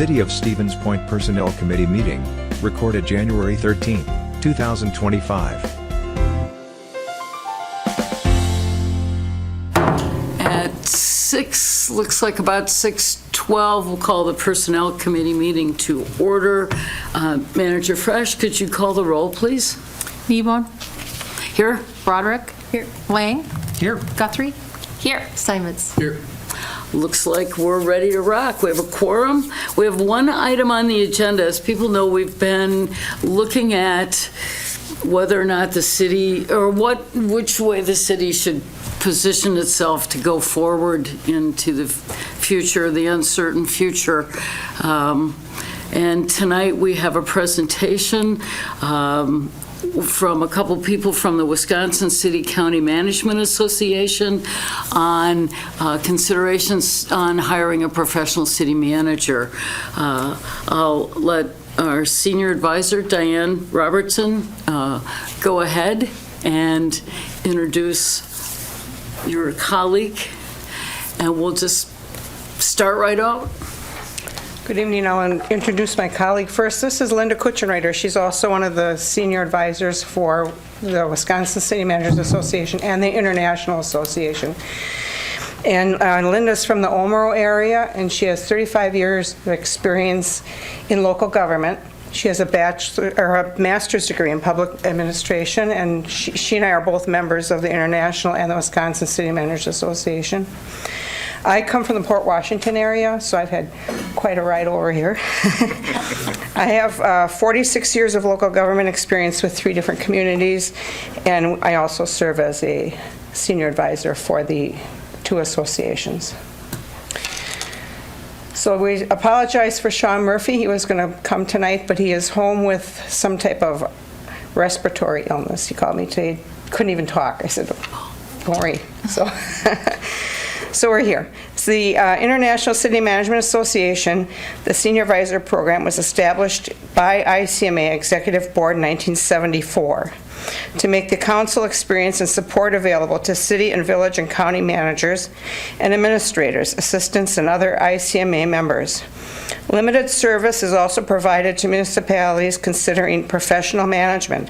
City of Stevens Point Personnel Committee meeting, recorded January 13, 2025. At 6, looks like about 6:12, we'll call the Personnel Committee meeting to order. Manager Fresh, could you call the roll, please? Nebon. Here? Broderick. Here. Lang. Here. Guthrie. Here. Simons. Here. Looks like we're ready to rock. We have a quorum. We have one item on the agenda. As people know, we've been looking at whether or not the city, or which way the city should position itself to go forward into the future, the uncertain future. And tonight we have a presentation from a couple people from the Wisconsin City County Management Association on considerations on hiring a professional city manager. I'll let our senior advisor, Dianne Robertson, go ahead and introduce your colleague, and we'll just start right out. Good evening. I'll introduce my colleague first. This is Linda Kuchenreiter. She's also one of the senior advisors for the Wisconsin City Managers Association and the International Association. And Linda's from the Omero area, and she has 35 years of experience in local government. She has a master's degree in public administration, and she and I are both members of the International and the Wisconsin City Managers Association. I come from the Port Washington area, so I've had quite a ride over here. I have 46 years of local government experience with 3 different communities, and I also serve as a senior advisor for the 2 associations. So we apologize for Shawn Murphy. He was going to come tonight, but he is home with some type of respiratory illness. He called me today, couldn't even talk. I said, don't worry. So we're here. It's the International City Management Association. The Senior Advisor Program was established by ICMA Executive Board in 1974 to make the council experience and support available to city and village and county managers and administrators, assistants, and other ICMA members. Limited service is also provided to municipalities considering professional management.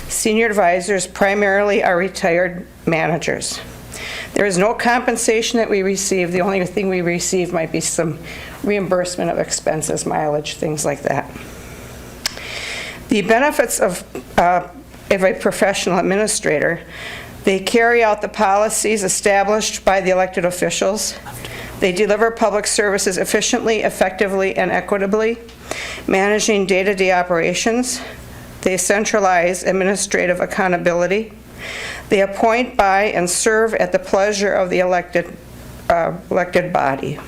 Senior advisors primarily are retired managers. There is no compensation that we receive. The only thing we receive might be some reimbursement of expenses, mileage, things like that. The benefits of a professional administrator: they carry out the policies established by the elected officials. They deliver public services efficiently, effectively, and equitably, managing day-to-day operations. They centralize administrative accountability. They appoint by and serve at the pleasure of the elected body.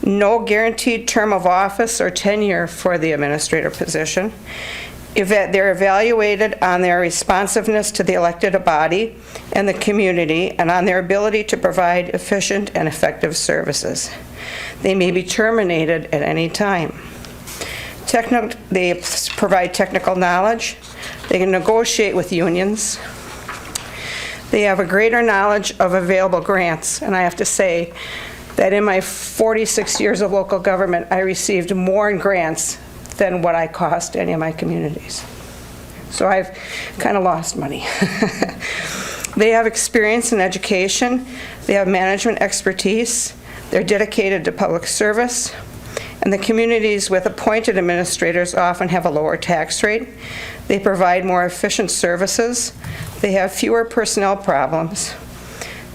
No guaranteed term of office or tenure for the administrator position. They're evaluated on their responsiveness to the elected body and the community, and on their ability to provide efficient and effective services. They may be terminated at any time. They provide technical knowledge. They can negotiate with unions. They have a greater knowledge of available grants, and I have to say that in my 46 years of local government, I received more in grants than what I cost any of my communities. So I've kind of lost money. They have experience in education. They have management expertise. They're dedicated to public service. And the communities with appointed administrators often have a lower tax rate. They provide more efficient services. They have fewer personnel problems.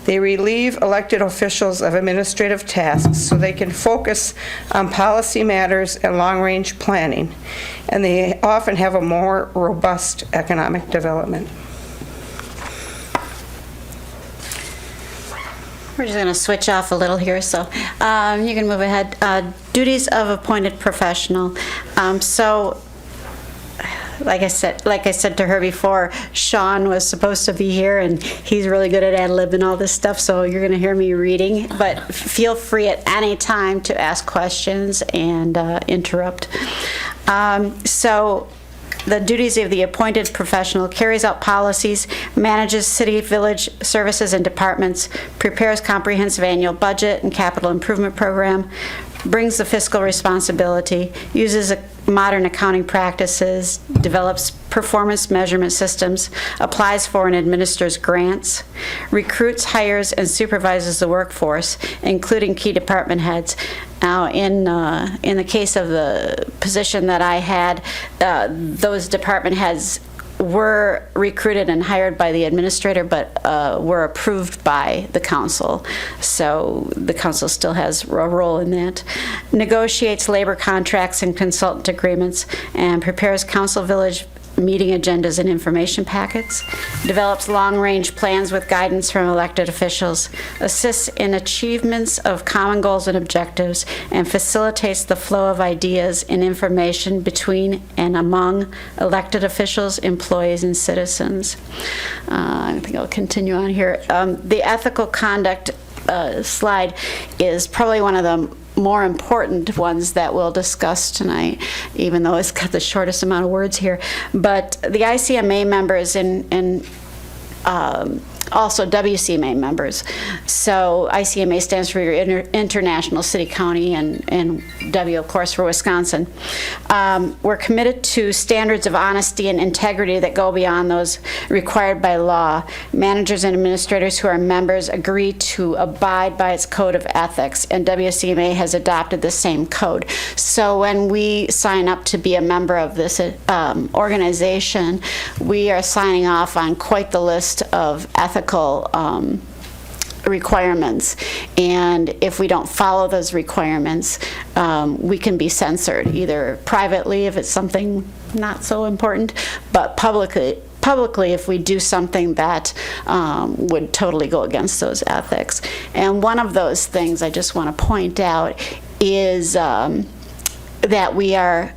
They relieve elected officials of administrative tasks so they can focus on policy matters and long-range planning. And they often have a more robust economic development. We're just going to switch off a little here, so you can move ahead. Duties of appointed professional. Like I said to her before, Shawn was supposed to be here, and he's really good at ad-lib and all this stuff, so you're going to hear me reading. But feel free at any time to ask questions and interrupt. The duties of the appointed professional: carries out policies, manages city, village services and departments, prepares comprehensive annual budget and capital improvement program, brings the fiscal responsibility, uses modern accounting practices, develops performance measurement systems, applies for and administers grants, recruits, hires, and supervises the workforce, including key department heads. Now, in the case of the position that I had, those department heads were recruited and hired by the administrator, but were approved by the council. So the council still has a role in that. Negotiates labor contracts and consultant agreements, and prepares council village meeting agendas and information packets, develops long-range plans with guidance from elected officials, assists in achievements of common goals and objectives, and facilitates the flow of ideas and information between and among elected officials, employees, and citizens. I think I'll continue on here. The ethical conduct slide is probably one of the more important ones that we'll discuss tonight, even though it's got the shortest amount of words here. But the ICMA members and also WCMA members. So ICMA stands for your International City County, and W, of course, for Wisconsin. We're committed to standards of honesty and integrity that go beyond those required by law. Managers and administrators who are members agree to abide by its code of ethics, and WCMA has adopted the same code. So when we sign up to be a member of this organization, we are signing off on quite the list of ethical requirements, and if we don't follow those requirements, we can be censored, either privately if it's something not so important, but publicly if we do something that would totally go against those ethics. And one of those things I just want to point out is that we are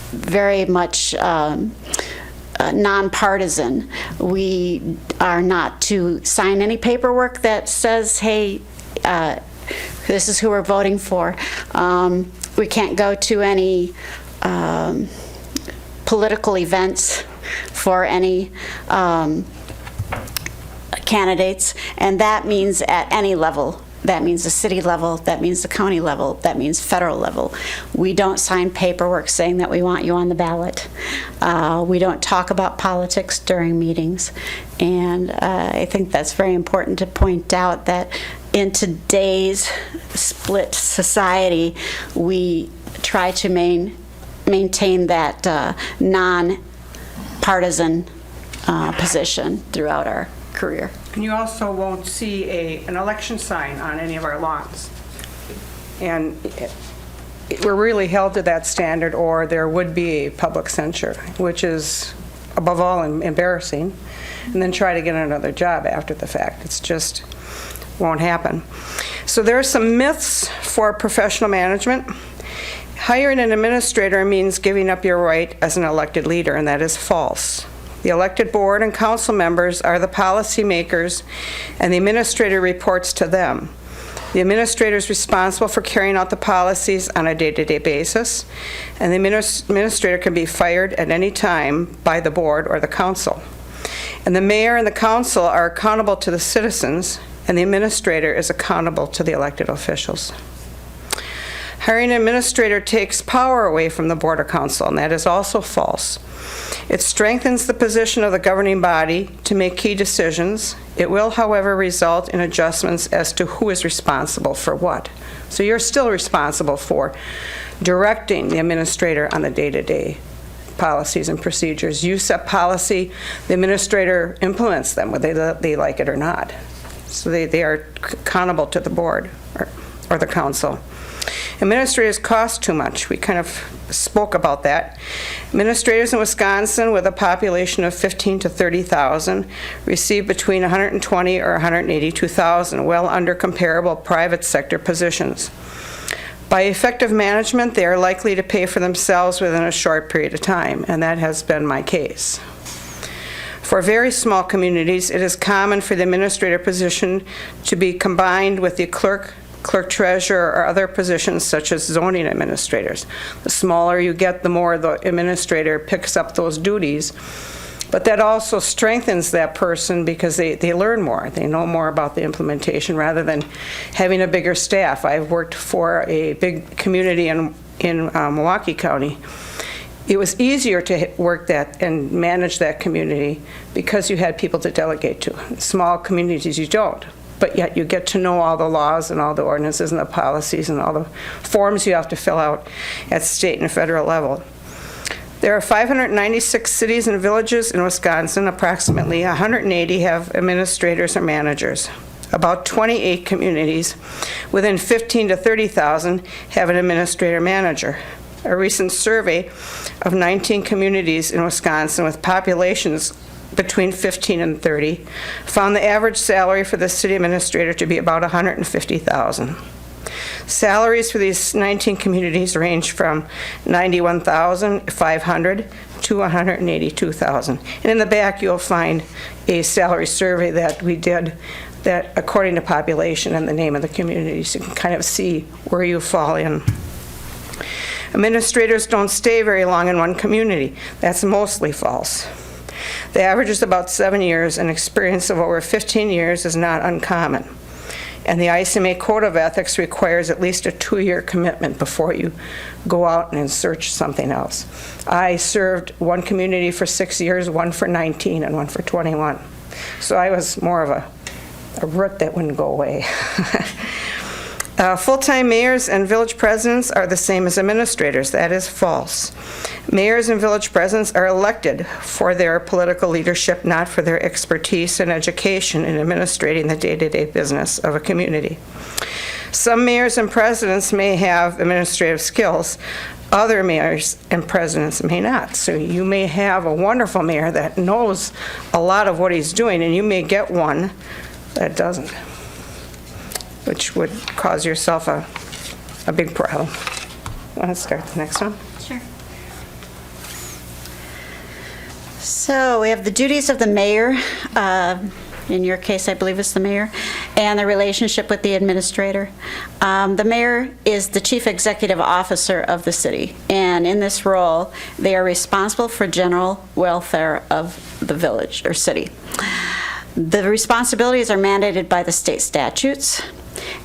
very much nonpartisan. We are not to sign any paperwork that says, hey, this is who we're voting for. We can't go to any political events for any candidates, and that means at any level. That means the city level, that means the county level, that means federal level. We don't sign paperwork saying that we want you on the ballot. We don't talk about politics during meetings. And I think that's very important to point out, that in today's split society, we try to maintain that non-partisan position throughout our career. And you also won't see an election sign on any of our lawns. And we're really held to that standard, or there would be a public censure, which is above all embarrassing, and then try to get another job after the fact. It's just won't happen. So there are some myths for professional management. Hiring an administrator means giving up your right as an elected leader, and that is false. The elected board and council members are the policy makers, and the administrator reports to them. The administrator is responsible for carrying out the policies on a day-to-day basis, and the administrator can be fired at any time by the board or the council. And the mayor and the council are accountable to the citizens, and the administrator is accountable to the elected officials. Hiring an administrator takes power away from the board or council, and that is also false. It strengthens the position of the governing body to make key decisions. It will, however, result in adjustments as to who is responsible for what. So you're still responsible for directing the administrator on the day-to-day policies and procedures. You set policy, the administrator implements them, whether they like it or not. So they are accountable to the board or the council. Administrators cost too much. We kind of spoke about that. Administrators in Wisconsin with a population of 15 to 30,000 receive between 120 or 182,000, well under comparable private sector positions. By effective management, they are likely to pay for themselves within a short period of time, and that has been my case. For very small communities, it is common for the administrator position to be combined with the clerk treasurer, or other positions such as zoning administrators. The smaller you get, the more the administrator picks up those duties, But that also strengthens that person because they learn more. They know more about the implementation rather than having a bigger staff. I've worked for a big community in Milwaukee County. It was easier to work that and manage that community because you had people to delegate to. In small communities, you don't. But yet you get to know all the laws and all the ordinances and the policies and all the forms you have to fill out at state and federal level. There are 596 cities and villages in Wisconsin. Approximately 180 have administrators or managers. About 28 communities within 15 to 30,000 have an administrator manager. A recent survey of 19 communities in Wisconsin with populations between 15 and 30 found the average salary for the city administrator to be about $150,000. Salaries for these 19 communities range from $91,500 to $182,000. And in the back, you'll find a salary survey that we did that according to population and the name of the community, so you can kind of see where you fall in. Administrators don't stay very long in one community. That's mostly false. The average is about 7 years, and experience of over 15 years is not uncommon. And the ICMA Code of Ethics requires at least a 2-year commitment before you go out and search something else. I served one community for 6 years, one for 19, and one for 21. So I was more of a root that wouldn't go away. Full-time mayors and village presidents are the same as administrators. That is false. Mayors and village presidents are elected for their political leadership, not for their expertise and education in administrating the day-to-day business of a community. Some mayors and presidents may have administrative skills. Other mayors and presidents may not. So you may have a wonderful mayor that knows a lot of what he's doing, and you may get one that doesn't, which would cause yourself a big problem. Want to start the next one? Sure. So we have the duties of the mayor, in your case I believe it's the mayor, and the relationship with the administrator. The mayor is the chief executive officer of the city, and in this role they are responsible for general welfare of the village or city. The responsibilities are mandated by the state statutes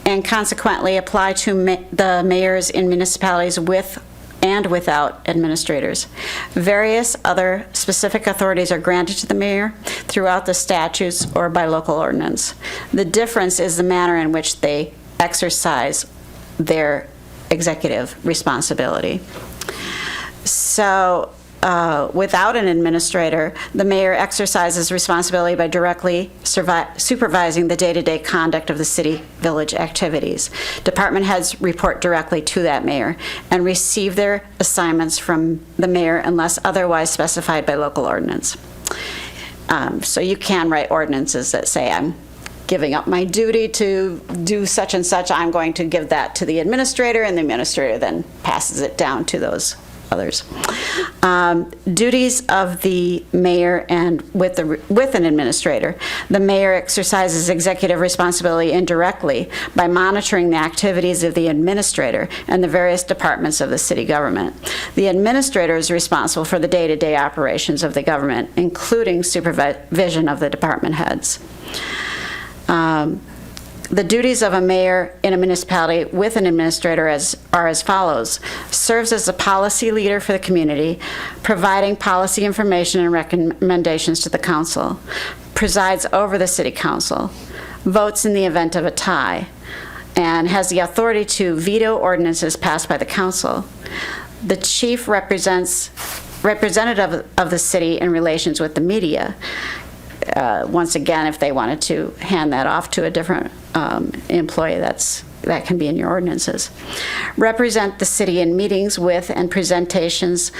and consequently apply to the mayors in municipalities with and without administrators. Various other specific authorities are granted to the mayor throughout the statutes or by local ordinance. The difference is the manner in which they exercise their executive responsibility. So, without an administrator, the mayor exercises responsibility by directly supervising the day-to-day conduct of the city-village activities. Department heads report directly to that mayor and receive their assignments from the mayor unless otherwise specified by local ordinance. So you can write ordinances that say, I'm giving up my duty to do such and such, I'm going to give that to the administrator, and the administrator then passes it down to those others. Duties of the mayor and with an administrator. The mayor exercises executive responsibility indirectly by monitoring the activities of the administrator and the various departments of the city government. The administrator is responsible for the day-to-day operations of the government, including supervision of the department heads. The duties of a mayor in a municipality with an administrator are as follows. Serves as a policy leader for the community, providing policy information and recommendations to the council. Presides over the city council. Votes in the event of a tie. And has the authority to veto ordinances passed by the council. The chief representative of the city in relations with the media. Once again, if they wanted to hand that off to a different employee, that can be in your ordinances. Represent the city in meetings with and presentations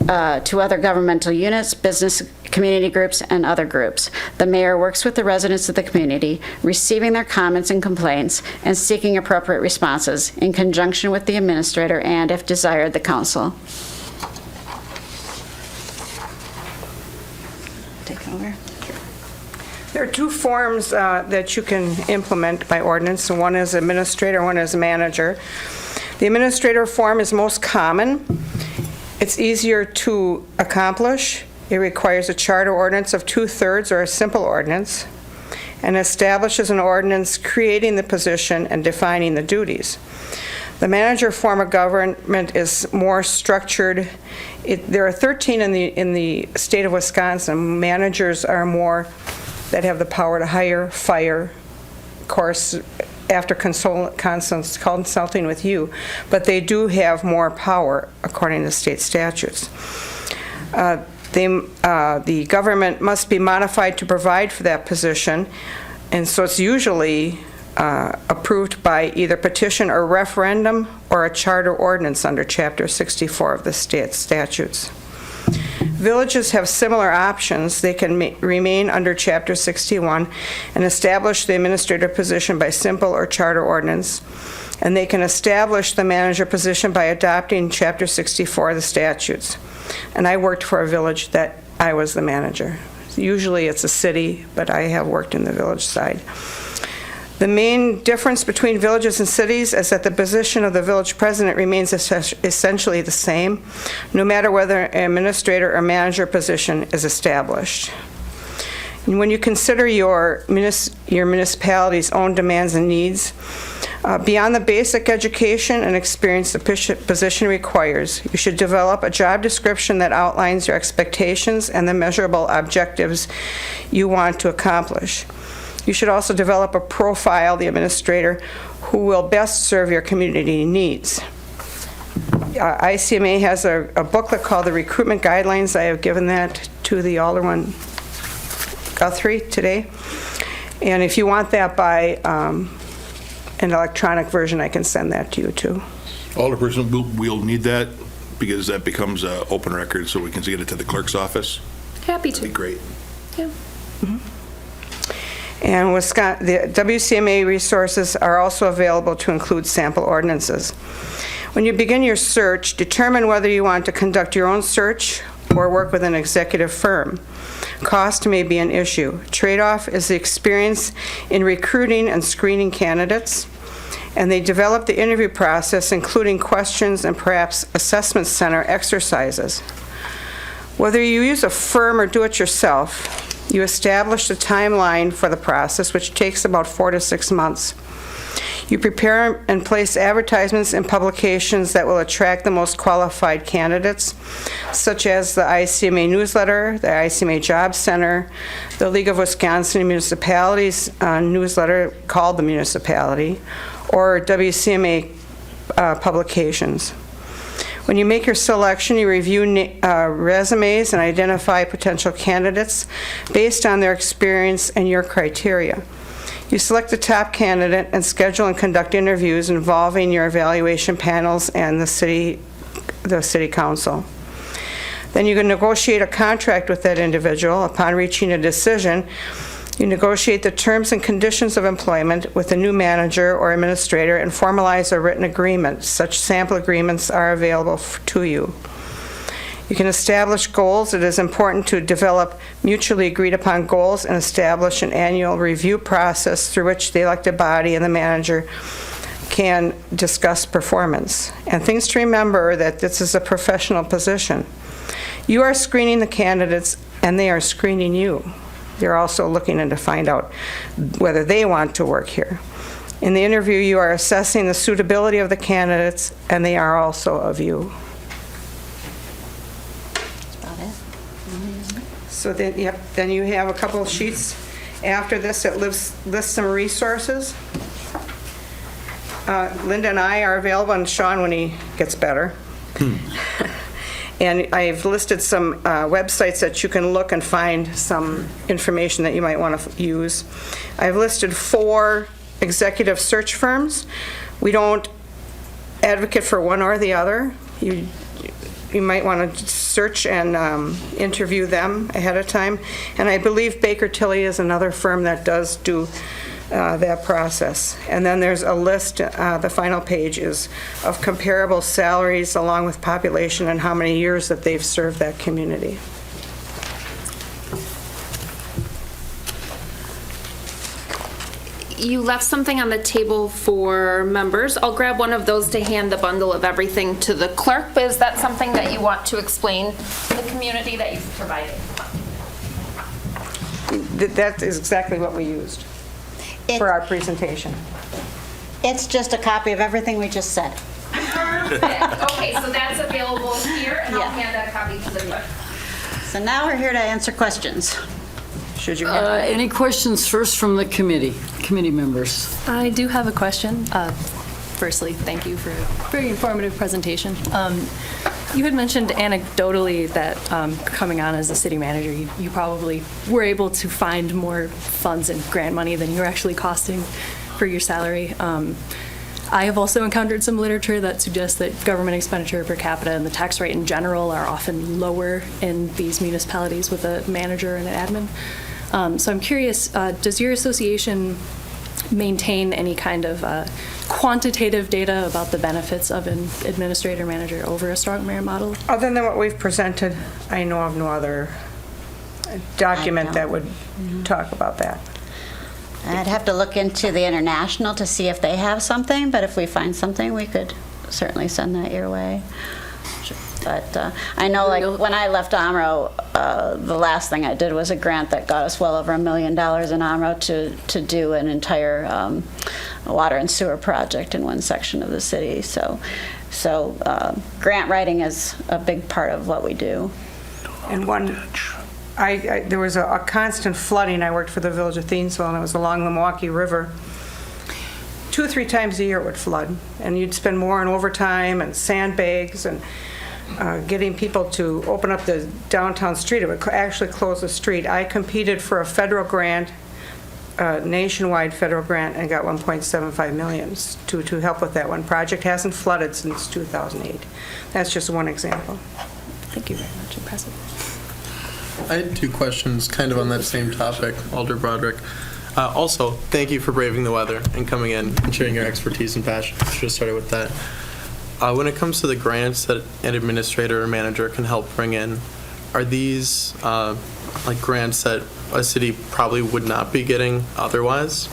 to other governmental units, business community groups, and other groups. The mayor works with the residents of the community, receiving their comments and complaints, and seeking appropriate responses in conjunction with the administrator and, if desired, the council. Take over. There are two forms that you can implement by ordinance. One is administrator, one is manager. The administrator form is most common. It's easier to accomplish, It requires a charter ordinance of 2/3 or a simple ordinance, and establishes an ordinance creating the position and defining the duties. The manager form of government is more structured. There are 13 in the state of Wisconsin. Managers are more that have the power to hire, fire, of course, after consulting with you, but they do have more power according to state statutes. The government must be modified to provide for that position, and so it's usually approved by either petition or referendum or a charter ordinance under Chapter 64 of the state statutes. Villages have similar options. They can remain under Chapter 61 and establish the administrative position by simple or charter ordinance, and they can establish the manager position by adopting Chapter 64 of the statutes. And I worked for a village that I was the manager. Usually it's a city, but I have worked in the village side. The main difference between villages and cities is that the position of the village president remains essentially the same, no matter whether an administrator or manager position is established. And when you consider your municipality's own demands and needs, beyond the basic education and experience the position requires, you should develop a job description that outlines your expectations and the measurable objectives you want to accomplish. You should also develop a profile, the administrator, who will best serve your community needs. ICMA has a booklet called the Recruitment Guidelines. I have given that to the Alderman Guthrie today. And if you want that by an electronic version, I can send that to you too. Alderperson, we'll need that because that becomes an open record so we can get it to the clerk's office. Happy to. That'd be great. Yeah. Mm-hmm. And the WCMA resources are also available to include sample ordinances. When you begin your search, determine whether you want to conduct your own search or work with an executive firm. Cost may be an issue. Trade-off is the experience in recruiting and screening candidates, and they develop the interview process, including questions and perhaps assessment center exercises. Whether you use a firm or do it yourself, you establish a timeline for the process, which takes about 4 to 6 months. You prepare and place advertisements in publications that will attract the most qualified candidates, such as the ICMA newsletter, the ICMA Job Center, the League of Wisconsin Municipalities newsletter called The Municipality, or WCMA publications. When you make your selection, you review resumes and identify potential candidates based on their experience and your criteria. You select the top candidate and schedule and conduct interviews involving your evaluation panels and the city council. Then you can negotiate a contract with that individual. Upon reaching a decision, you negotiate the terms and conditions of employment with the new manager or administrator and formalize a written agreement. Such sample agreements are available to you. You can establish goals. It is important to develop mutually agreed upon goals and establish an annual review process through which the elected body and the manager can discuss performance. And things to remember that this is a professional position. You are screening the candidates and they are screening you. They're also looking in to find out whether they want to work here. In the interview, you are assessing the suitability of the candidates, and they are also of you. That's about it. So then, then you have a couple of sheets after this that lists some resources. Linda and I are available, and Shawn when he gets better. And I've listed some websites that you can look and find some information that you might want to use. I've listed 4 executive search firms. We don't advocate for one or the other. You might want to search and interview them ahead of time. And I believe Baker Tilly is another firm that does do that process. And then there's a list, the final page is of comparable salaries along with population and how many years that they've served that community. you left something on the table for members. I'll grab one of those to hand the bundle of everything to the clerk, but is that something that you want to explain to the community that you've provided? That is exactly what we used for our presentation. It's just a copy of everything we just said. Perfect. Okay, so that's available here, and I'll Yeah. hand that copy to the clerk. So now we're here to answer questions. Should you have? Any questions first from the committee members? I do have a question. Firstly, thank you for a very informative presentation. You had mentioned anecdotally that coming on as a city manager, you probably were able to find more funds and grant money than you were actually costing for your salary. I have also encountered some literature that suggests that government expenditure per capita and the tax rate in general are often lower in these municipalities with a manager and an admin. So I'm curious, does your association maintain any kind of quantitative data about the benefits of an administrator manager over a strong merit model? Other than what we've presented, I know of no other document that would talk about that. I'd have to look into the international to see if they have something, but if we find something, we could certainly send that your way. But I know, like, when I left AMRO, the last thing I did was a grant that got us well over $1 million in AMRO to do an entire water and sewer project in one section of the city. So grant writing is a big part of what we do. And there was a constant flooding. I worked for the village of Thiensville, and it was along the Milwaukee River. 2 or 3 times a year it would flood, and you'd spend more on overtime and sandbags and getting people to open up the downtown street. It would actually close the street. I competed for a federal grant, nationwide federal grant, and got $1.75 million to help with that one project. Hasn't flooded since 2008. That's just one example. Thank you very much. Impressive. I had 2 questions kind of on that same topic, Alder Broderick. Also, thank you for braving the weather and coming in and sharing your expertise and passion. Should have started with that. When it comes to the grants that an administrator or manager can help bring in, are these like grants that a city probably would not be getting otherwise?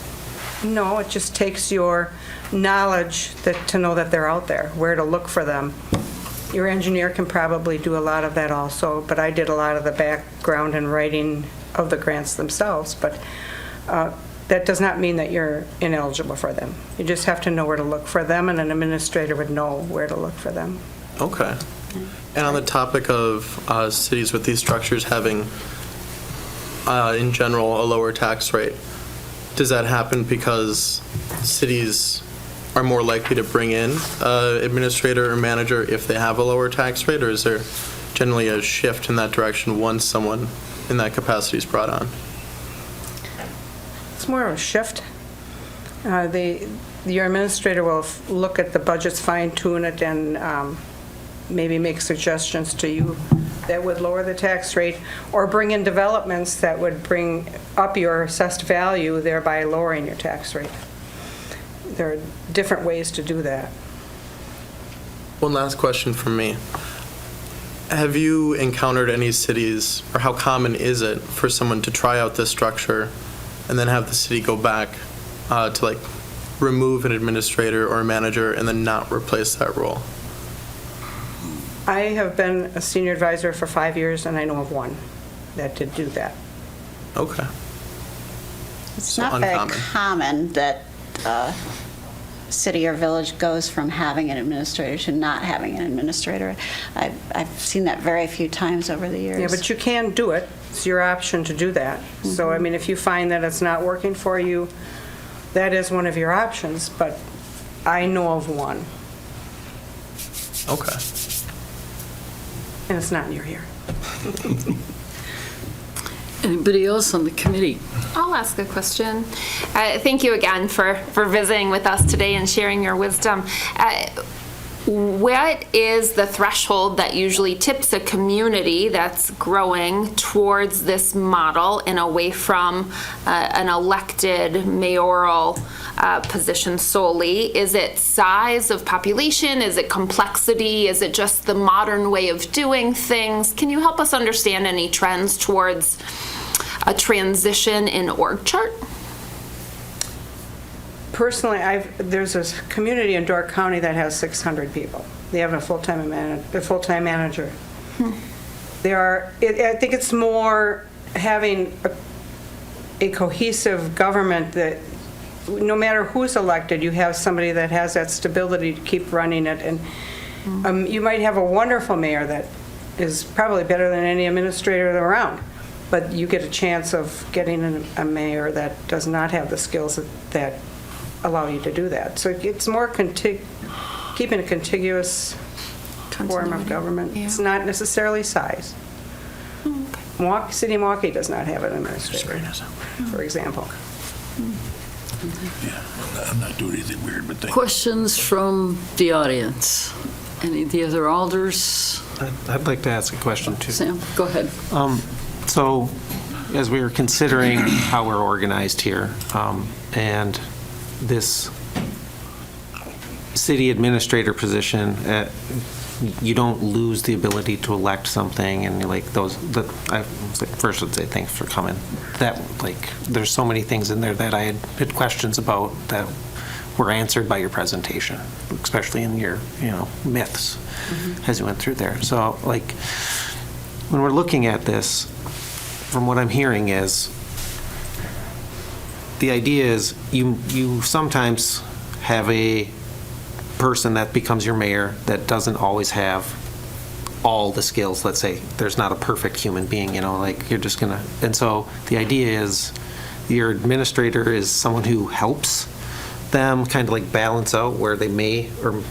No, it just takes your knowledge to know that they're out there, where to look for them. Your engineer can probably do a lot of that also, but I did a lot of the background and writing of the grants themselves. But that does not mean that you're ineligible for them. You just have to know where to look for them, and an administrator would know where to look for them. Okay. And on the topic of cities with these structures having, in general, a lower tax rate, does that happen because cities are more likely to bring in administrator or manager if they have a lower tax rate, or is there generally a shift in that direction once someone in that capacity is brought on? It's more of a shift. Your administrator will look at the budgets, fine-tune it, and maybe make suggestions to you that would lower the tax rate, or bring in developments that would bring up your assessed value, thereby lowering your tax rate. There are different ways to do that. One last question from me. Have you encountered any cities, or how common is it for someone to try out this structure and then have the city go back to like remove an administrator or a manager and then not replace that role? I have been a senior advisor for 5 years, and I know of one that did do that. Okay. It's So not uncommon. very common that city or village goes from having an administrator to not having an administrator. I've seen that very few times over the years. Yeah, but you can do it. It's your option to do that. So, I mean, if you find that it's not working for you, that is one of your options, but I know of one, Okay. and it's not near here. Anybody else on the committee? I'll ask a question. Thank you again for visiting with us today and sharing your wisdom. What is the threshold that usually tips a community that's growing towards this model and away from an elected mayoral position solely? Is it size of population? Is it complexity? Is it just the modern way of doing things? Can you help us understand any trends towards a transition in org chart? Personally, there's a community in Door County that has 600 people. They have a full-time manager. I think it's more having a cohesive government that no matter who's elected, you have somebody that has that stability to keep running it. And you might have a wonderful mayor that is probably better than any administrator around, but you get a chance of getting a mayor that does not have the skills that allow you to do that. So it's more keeping a contiguous form of government. Yeah. It's not necessarily size. City of Milwaukee does not have an administrator, for example. Yeah, I'm not doing anything weird, but thank you. Questions from the audience? Any of the other alders? I'd like to ask a question, too. Sam, go ahead. So, as we were considering how we're organized here, and this city administrator position, you don't lose the ability to elect something, and like first I'd say thanks for coming. There's so many things in there that I had questions about that were answered by your presentation, especially in your, myths as you went through there. So, when we're looking at this, from what I'm hearing is, the idea is you sometimes have a person that becomes your mayor that doesn't always have all the skills. Let's say there's not a perfect human being, you're just gonna, and so the idea is your administrator is someone who helps them kind of balance out where they may or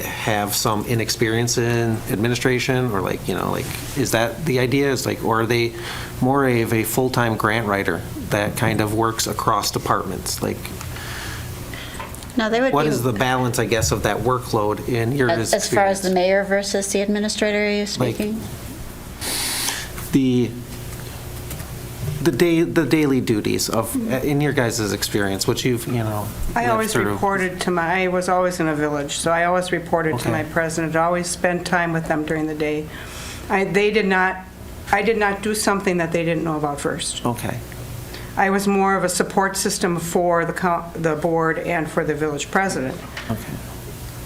have some inexperience in administration, or is that the idea? Is or are they more of a full-time grant writer that kind of works across departments? No, they would What be. is the balance, I guess, of that workload in your experience? As far as the mayor versus the administrator, are you speaking? The daily duties of, in your guys' experience, which you've, I always reported I was always in a village, so I always reported to my president, always spent time with them during the day. I did not do something that they didn't know about first. Okay. I was more of a support system for the board and for the village president. Okay.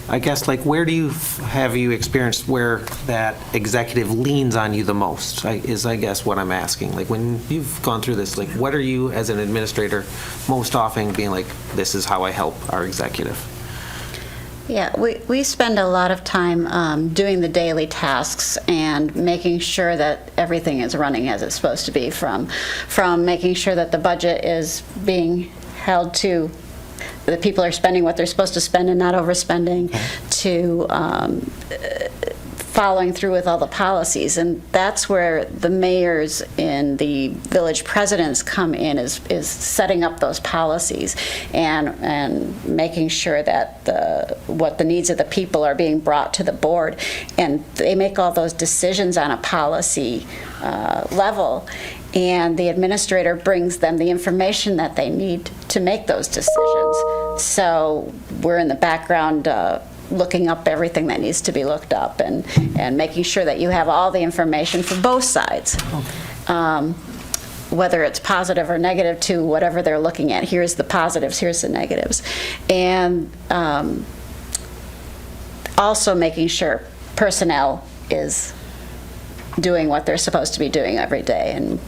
I guess, where have you experienced where that executive leans on you the most, is I guess what I'm asking. When you've gone through this, what are you as an administrator most often being this is how I help our executive? Yeah, we spend a lot of time doing the daily tasks and making sure that everything is running as it's supposed to be, from making sure that the budget is being held to, the people are spending what they're supposed to spend and not overspending, to following through with all the policies. And that's where the mayors and the village presidents come in, is setting up those policies and making sure that what the needs of the people are being brought to the board. And they make all those decisions on a policy level. And the administrator brings them the information that they need to make those decisions. So we're in the background looking up everything that needs to be looked up, and making sure that you have all the information for both sides. Whether it's positive or negative to whatever they're looking at. Here's the positives, here's the negatives. And also making sure personnel is doing what they're supposed to be doing every day, and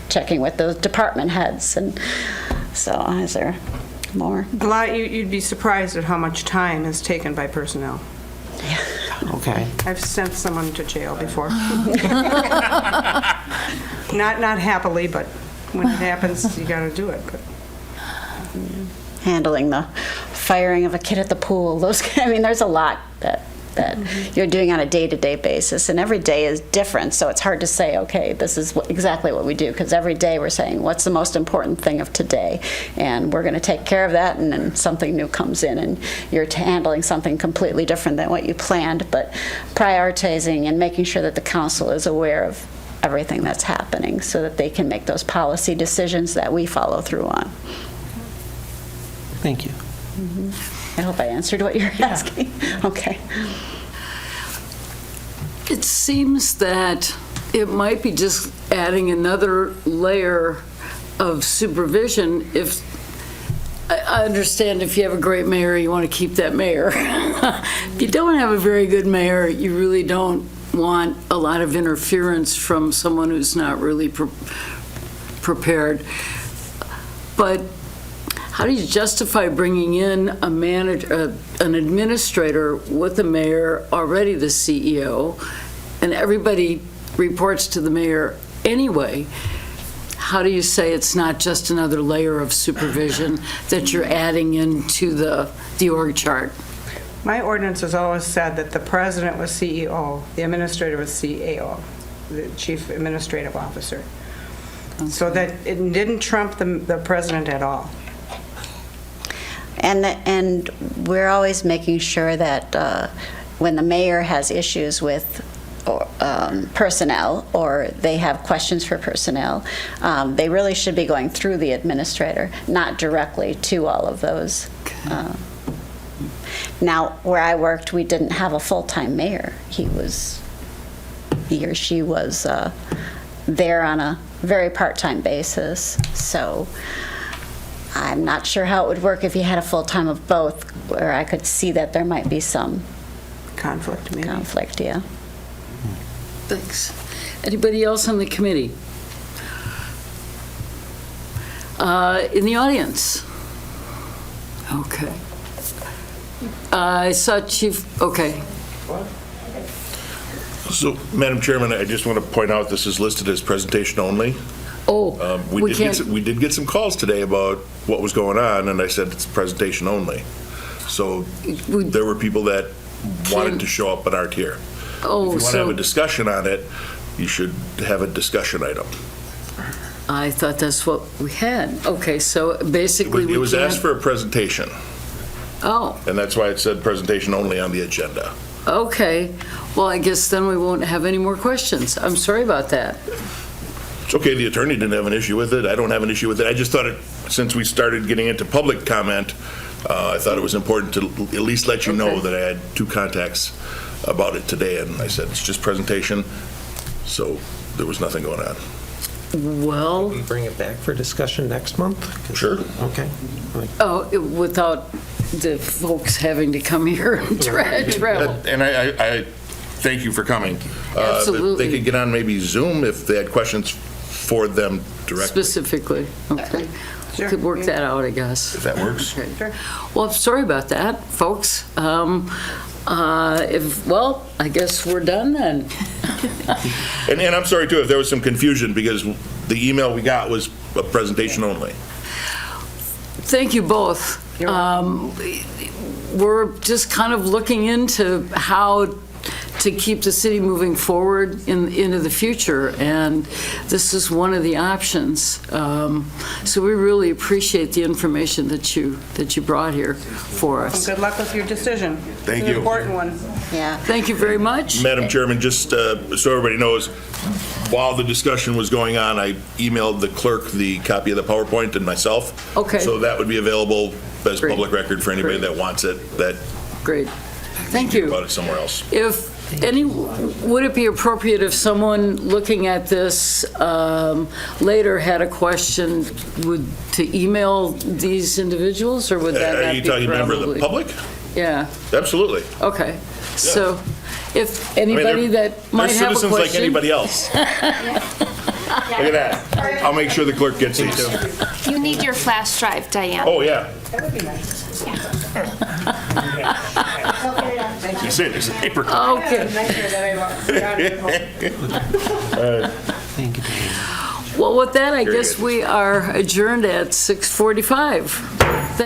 checking with those department heads. And so, is there more? A lot. You'd be surprised at how much time is taken by personnel. Okay. I've sent someone to jail before. Not happily, but when it happens, you got to do it. But Handling the firing of a kid at the pool. There's a lot that you're doing on a day-to-day basis, and every day is different, so it's hard to say, okay, this is exactly what we do, because every day we're saying, what's the most important thing of today, and we're going to take care of that, and then something new comes in, and you're handling something completely different than what you planned, but prioritizing and making sure that the council is aware of everything that's happening, so that they can make those policy decisions that we follow through on. Thank you. I hope I answered what you're asking. Okay. It seems that it might be just adding another layer of supervision. If I understand if you have a great mayor, you want to keep that mayor. If you don't have a very good mayor, you really don't want a lot of interference from someone who's not really prepared. But how do you justify bringing in a manager, an administrator with the mayor, already the CEO, and everybody reports to the mayor anyway? How do you say it's not just another layer of supervision that you're adding into the org chart? My ordinance has always said that the president was CEO, the administrator was CAO, the chief administrative officer. So that it didn't trump the president at all. And we're always making sure that when the mayor has issues with personnel, or they have questions for personnel, they really should be going through the administrator, not directly to all of those. Now, where I worked, we didn't have a full-time mayor. He or she was there on a very part-time basis. So I'm not sure how it would work if you had a full-time of both, where I could see that there might be some Conflict, maybe. conflict, yeah. Thanks. Anybody else on the committee? In the audience? Okay. I saw Chief, okay. So, Madam Chairman, I just want to point out this is listed as presentation only. Oh, we can't. We did get some calls today about what was going on, and I said it's presentation only. So there were people that wanted to show up but aren't here. Oh, If you want to so have a discussion on it, you should have a discussion item. I thought that's what we had. Okay, so basically we It was can't. asked for a presentation, Oh, and that's why it said presentation only on the agenda. okay. Well, I guess then we won't have any more questions. I'm sorry about that. It's okay, the attorney didn't have an issue with it, I don't have an issue with it. I just thought since we started getting into public comment, I thought it was important to at least let you know Okay. that I had 2 contacts about it today, and I said, it's just presentation, so there was nothing going on. Well, We bring it back for discussion next month? Sure. Okay. without the folks having to come here and travel. And I thank you for coming. Absolutely. They could get on maybe Zoom if they had questions for them directly, Specifically, okay. Sure. Could work that out, I guess. if that works. Okay. Sure. Well, I'm sorry about that, folks. Well, I guess we're done then. And I'm sorry, too, if there was some confusion, because the email we got was a presentation only. Thank you both. We're just kind of looking into how to keep the city moving forward into the future, and this is one of the options. So we really appreciate the information that you brought here for us. Good luck with your decision. Thank It's you. an important one. Yeah. Thank you very much. Madam Chairman, just so everybody knows, while the discussion was going on, I emailed the clerk the copy of the PowerPoint and myself. Okay. So that would be available as Great. public record for anybody Great. that wants it, that Great. Thank hear you. about it somewhere else. Would it be appropriate if someone looking at this later had a question, to email these individuals, or would that Are not you be talking member of the probably- public? Yeah, Absolutely. okay. So if anybody they're that might have a citizens like question. anybody else. Look at that. I'll make sure the clerk gets these. You need your flash drive, Diane. Oh, yeah. You see, there's a paper. Okay. Thank you, Dan. Well, with that, I Very guess good. we are adjourned at 6:45.